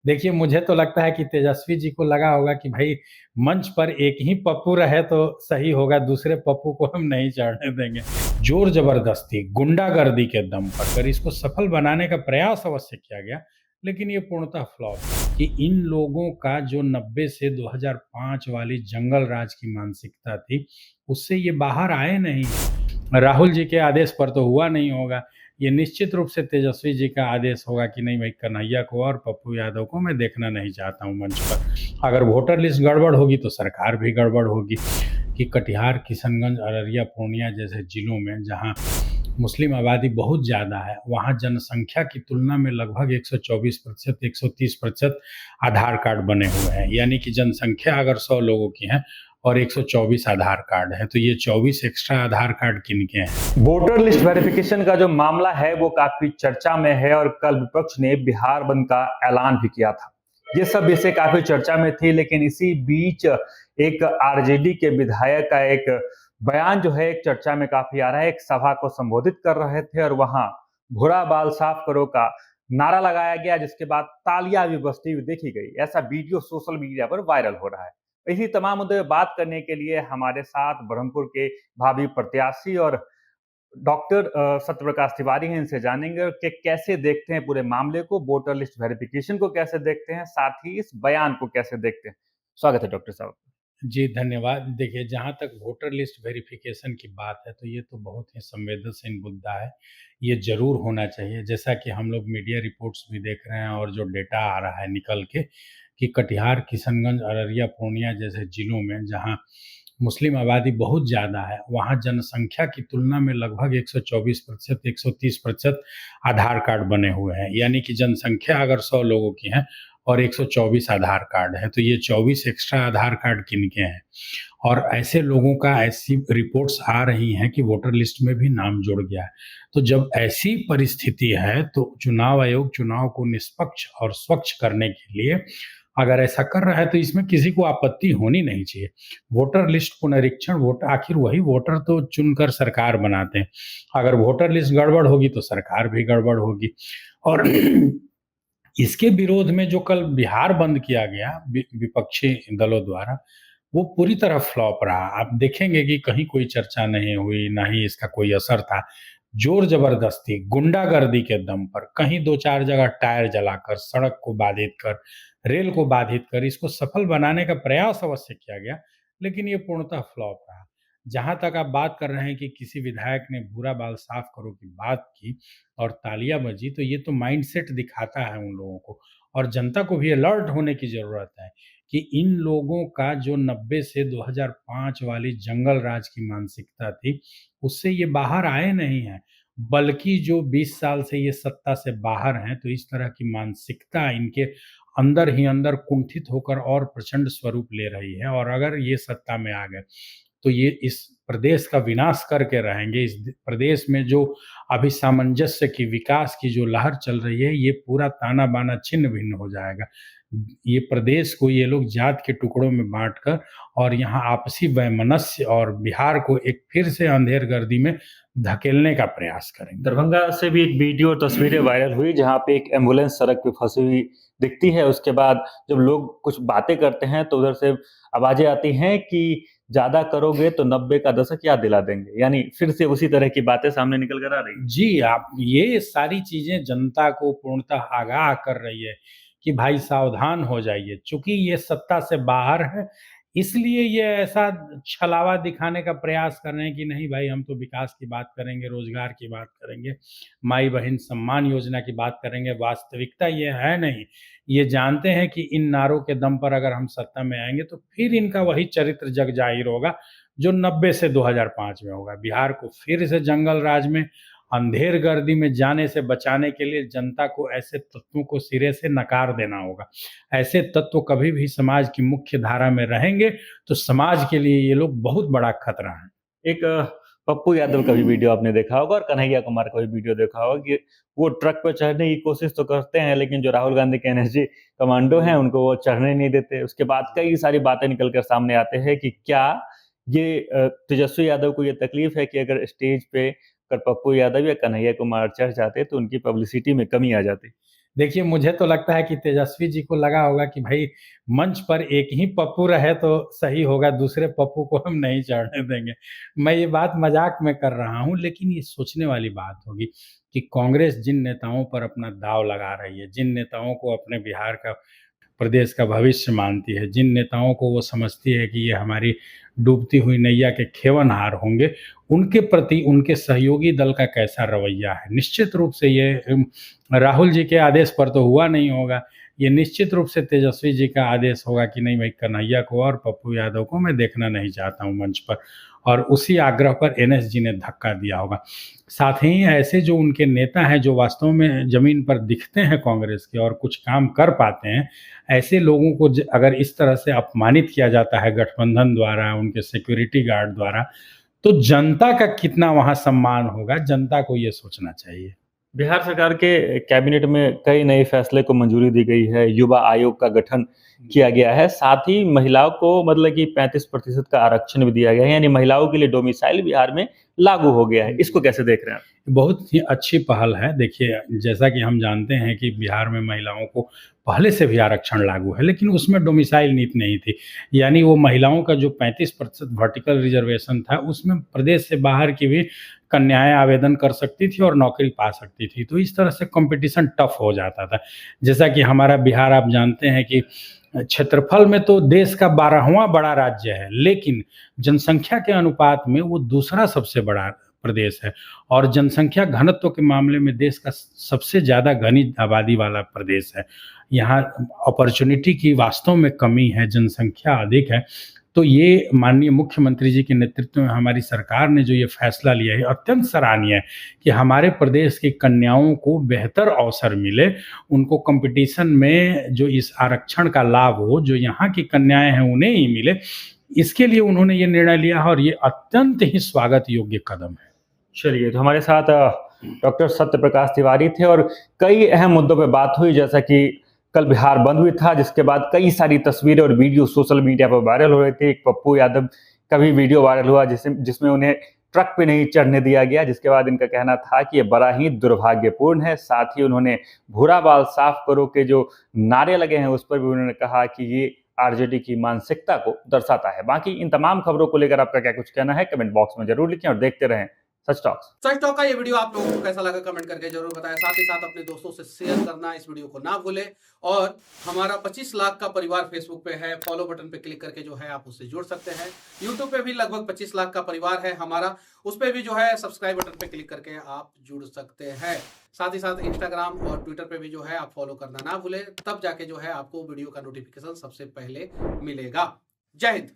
देखिए, मुझे तो लगता है कि तेजस्वी जी को लगा होगा कि भाई मंच पर एक ही पप्पू रहे तो सही होगा, दूसरे पप्पू को हम नहीं चढ़ने देंगे। ज़ोर ज़बरदस्ती, गुंडागर्दी के दम पर अगर इसको सफल बनाने का प्रयास अवश्य किया गया, लेकिन ये पूर्णतः फ्लॉप कि इन लोगों का जो 90 से 2005 वाली जंगल राज की मानसिकता थी, उससे ये बाहर आए नहीं। राहुल जी के आदेश पर तो हुआ नहीं होगा। ये निश्चित रूप से तेजस्वी जी का आदेश होगा कि नहीं भाई, कन्हैया को और पप्पू यादव को मैं देखना नहीं चाहता हूँ मंच पर। अगर वोटर लिस्ट गड़बड़ होगी तो सरकार भी गड़बड़ होगी। कि कटिहार, किशनगंज, अररिया, पूर्णिया जैसे जिलों में जहाँ मुस्लिम आबादी बहुत ज़्यादा है, वहाँ जनसंख्या की तुलना में लगभग 124%, 130% आधार कार्ड बने हुए हैं। यानी कि जनसंख्या अगर 100 लोगों की है और 124 आधार कार्ड है, तो ये 24 एक्स्ट्रा आधार कार्ड किनके हैं? वोटर लिस्ट वेरिफिकेशन का जो मामला है वो काफी चर्चा में है और कल विपक्ष ने बिहार बंद का ऐलान भी किया था। ये सब विषय काफी चर्चा में थी, लेकिन इसी बीच एक आरजेडी के विधायक का एक बयान जो है एक चर्चा में काफी आ रहा है। एक सभा को संबोधित कर रहे थे और वहां भूरा बाल साफ करो का नारा लगाया गया, जिसके बाद तालियां भी बजती हुई देखी गई। ऐसा वीडियो सोशल मीडिया पर वायरल हो रहा है। इसी तमाम मुद्दे पर बात करने के लिए हमारे साथ ब्रह्मपुर के भावी प्रत्याशी और डॉक्टर सत्यप्रकाश तिवारी हैं। इनसे जानेंगे कि कैसे देखते हैं पूरे मामले को, वोटर लिस्ट वेरिफिकेशन को कैसे देखते हैं, साथ ही इस बयान को कैसे देखते हैं। स्वागत है डॉक्टर साहब। जी, धन्यवाद। देखिए, जहाँ तक वोटर लिस्ट वेरिफ़िकेशन की बात है, तो ये तो बहुत ही संवेदनशील मुद्दा है। ये ज़रूर होना चाहिए, जैसा कि हम लोग मीडिया रिपोर्ट्स भी देख रहे हैं और जो डेटा आ रहा है निकल के, कि कटिहार, किशनगंज, अररिया, पूर्णिया जैसे ज़िलों में जहाँ मुस्लिम आबादी बहुत ज़्यादा है, वहाँ जनसंख्या की तुलना में लगभग 124%, 130% आधार कार्ड बने हुए हैं। यानी कि जनसंख्या अगर 100 लोगों की है और 124 आधार कार्ड है, तो ये 24 एक्स्ट्रा आधार कार्ड किनके हैं? और ऐसे लोगों का, ऐसी रिपोर्ट्स आ रही हैं कि वोटर लिस्ट में भी नाम जुड़ गया है। तो जब ऐसी परिस्थिति है, तो चुनाव आयोग चुनाव को निष्पक्ष और स्वच्छ करने के लिए अगर ऐसा कर रहा है, तो इसमें किसी को आपत्ति होनी नहीं चाहिए। वोटर लिस्ट पुनरीक्षण, आखिर वही वोटर तो चुनकर सरकार बनाते हैं। अगर वोटर लिस्ट गड़बड़ होगी तो सरकार भी गड़बड़ होगी। और इसके विरोध में जो कल बिहार बंद किया गया विपक्षी दलों द्वारा, वो पूरी तरह फ्लॉप रहा। आप देखेंगे कि कहीं कोई चर्चा नहीं हुई, ना ही इसका कोई असर था। जोर जबरदस्ती, गुंडागर्दी के दम पर कहीं 2-4 जगह टायर जलाकर, सड़क को बाधित कर, रेल को बाधित कर इसको सफल बनाने का प्रयास अवश्य किया गया, लेकिन ये पूर्णतः फ्लॉप रहा। जहाँ तक आप बात कर रहे हैं कि किसी विधायक ने भूरा बाल साफ करो की बात की और तालियां बजी, तो ये तो माइंडसेट दिखाता है उन लोगों को, और जनता को भी अलर्ट होने की ज़रूरत है कि इन लोगों का जो 90 से 2005 वाली जंगल राज की मानसिकता थी, उससे ये बाहर आए नहीं हैं। बल्कि जो 20 साल से ये सत्ता से बाहर हैं, तो इस तरह की मानसिकता इनके अंदर ही अंदर कुंठित होकर और प्रचंड स्वरूप ले रही है। और अगर ये सत्ता में आ गए, तो ये इस प्रदेश का विनाश करके रहेंगे। इस प्रदेश में जो अभी सामंजस्य की, विकास की जो लहर चल रही है, ये पूरा ताना-बाना छिन्न-भिन्न हो जाएगा। ये प्रदेश को ये लोग जात के टुकड़ों में बाँटकर और यहाँ आपसी वैमनस्य और बिहार को एक फिर से अंधेर गर्दी में धकेलने का प्रयास करेंगे। दरभंगा से भी एक वीडियो और तस्वीरें वायरल हुई जहां पे एक एम्बुलेंस सड़क पे फंसी हुई दिखती है। उसके बाद जब लोग कुछ बातें करते हैं तो उधर से आवाजें आती हैं कि ज्यादा करोगे तो 90 का दशक याद दिला देंगे। यानी फिर से उसी तरह की बातें सामने निकल कर आ रही हैं। जी, आप ये सारी चीज़ें जनता को पूर्णतः आगाह कर रही है कि भाई सावधान हो जाइए। चूँकि ये सत्ता से बाहर है, इसलिए ये ऐसा छलावा दिखाने का प्रयास कर रहे हैं कि नहीं भाई, हम तो विकास की बात करेंगे, रोज़गार की बात करेंगे, माई-बहिन सम्मान योजना की बात करेंगे। वास्तविकता ये है नहीं। ये जानते हैं कि इन नारों के दम पर अगर हम सत्ता में आएँगे, तो फिर इनका वही चरित्र जग ज़ाहिर होगा, जो 90 से 2005 में होगा। बिहार को फिर से जंगल राज में, अंधेर गर्दी में जाने से बचाने के लिए जनता को ऐसे तत्वों को सिरे से नकार देना होगा। ऐसे तत्व कभी भी समाज की मुख्य धारा में रहेंगे, तो समाज के लिए ये लोग बहुत बड़ा खतरा हैं। एक पप्पू यादव का भी वीडियो आपने देखा होगा और कन्हैया कुमार का भी वीडियो देखा होगा कि वो ट्रक पर चढ़ने की कोशिश तो करते हैं, लेकिन जो राहुल गांधी के एनएसजी कमांडो हैं उनको वो चढ़ने नहीं देते। उसके बाद कई सारी बातें निकल कर सामने आते हैं कि क्या ये तेजस्वी यादव को ये तकलीफ है कि अगर स्टेज पे अगर पप्पू यादव या कन्हैया कुमार चढ़ जाते तो उनकी पब्लिसिटी में कमी आ जाती। देखिए, मुझे तो लगता है कि तेजस्वी जी को लगा होगा कि भाई मंच पर एक ही पप्पू रहे तो सही होगा, दूसरे पप्पू को हम नहीं चढ़ने देंगे। मैं ये बात मज़ाक में कर रहा हूँ, लेकिन ये सोचने वाली बात होगी कि कांग्रेस जिन नेताओं पर अपना दाँव लगा रही है, जिन नेताओं को अपने बिहार का, प्रदेश का भविष्य मानती है, जिन नेताओं को वो समझती है कि ये हमारी डूबती हुई नैया के खेवनहार होंगे, उनके प्रति उनके सहयोगी दल का कैसा रवैया है। निश्चित रूप से ये राहुल जी के आदेश पर तो हुआ नहीं होगा, ये निश्चित रूप से तेजस्वी जी का आदेश होगा कि नहीं भाई, कन्हैया को और पप्पू यादव को मैं देखना नहीं चाहता हूँ मंच पर, और उसी आग्रह पर एनएस जी ने धक्का दिया होगा। साथ ही ऐसे जो उनके नेता हैं, जो वास्तव में ज़मीन पर दिखते हैं कांग्रेस के और कुछ काम कर पाते हैं, ऐसे लोगों को अगर इस तरह से अपमानित किया जाता है गठबंधन द्वारा, उनके सिक्योरिटी गार्ड द्वारा, तो जनता का कितना वहाँ सम्मान होगा, जनता को ये सोचना चाहिए। बिहार सरकार के कैबिनेट में कई नए फैसले को मंजूरी दी गई है, युवा आयोग का गठन किया गया है, साथ ही महिलाओं को मतलब कि 35% का आरक्षण भी दिया गया है, यानी महिलाओं के लिए डोमिसाइल बिहार में लागू हो गया है। इसको कैसे देख रहे हैं आप? बहुत ही अच्छी पहल है। देखिए, जैसा कि हम जानते हैं कि बिहार में महिलाओं को पहले से भी आरक्षण लागू है, लेकिन उसमें डोमिसाइल नीति नहीं थी। यानी वो महिलाओं का जो 35% वर्टिकल रिजर्वेशन था, उसमें प्रदेश से बाहर की भी कन्याएँ आवेदन कर सकती थी और नौकरी पा सकती थी। तो इस तरह से कॉम्पिटिशन टफ हो जाता था। जैसा कि हमारा बिहार, आप जानते हैं कि क्षेत्रफल में तो देश का 12वां बड़ा राज्य है, लेकिन जनसंख्या के अनुपात में वो दूसरा सबसे बड़ा प्रदेश है, और जनसंख्या घनत्व के मामले में देश का सबसे ज़्यादा घनी आबादी वाला प्रदेश है। यहाँ अपॉर्च्युनिटी की वास्तव में कमी है, जनसंख्या अधिक है। तो ये माननीय मुख्यमंत्री जी के नेतृत्व में हमारी सरकार ने जो ये फैसला लिया है, अत्यंत सराहनीय है कि हमारे प्रदेश की कन्याओं को बेहतर अवसर मिले, उनको कॉम्पिटिशन में जो इस आरक्षण का लाभ हो, जो यहाँ की कन्याएँ हैं उन्हें ही मिले। इसके लिए उन्होंने ये निर्णय लिया है और ये अत्यंत ही स्वागत योग्य कदम है। चलिए, तो हमारे साथ डॉक्टर सत्य प्रकाश तिवारी थे और कई अहम मुद्दों पे बात हुई, जैसा कि कल बिहार बंद हुई था, जिसके बाद कई सारी तस्वीरें और वीडियो सोशल मीडिया पर वायरल हो रहे थे। एक पप्पू यादव का भी वीडियो वायरल हुआ जिसमें उन्हें ट्रक पे नहीं चढ़ने दिया गया, जिसके बाद इनका कहना था कि ये बड़ा ही दुर्भाग्यपूर्ण है। साथ ही उन्होंने भूरा बाल साफ करो के जो नारे लगे हैं उस पर भी उन्होंने कहा कि ये आरजेडी की मानसिकता को दर्शाता है। बाकी इन तमाम खबरों को लेकर आपका क्या कुछ कहना है, कमेंट बॉक्स में जरूर लिखें और देखते रहें सच टॉक का ये वीडियो आप लोगों को कैसा लगा कमेंट करके जरूर बताएं। साथ ही साथ अपने दोस्तों से शेयर करना इस वीडियो को ना भूलें, और हमारा 25 लाख का परिवार फेसबुक पे है, फॉलो बटन पे क्लिक करके जो है आप उससे जुड़ सकते हैं। यूट्यूब पे भी लगभग 25 लाख का परिवार है हमारा, उस पर भी जो है सब्सक्राइब बटन पे क्लिक करके आप जुड़ सकते हैं। साथ ही साथ इंस्टाग्राम और ट्विटर पे भी जो है आप फॉलो करना ना भूलें, तब जाके जो है आपको वीडियो का नोटिफिकेशन सबसे पहले मिलेगा। जय हिंद।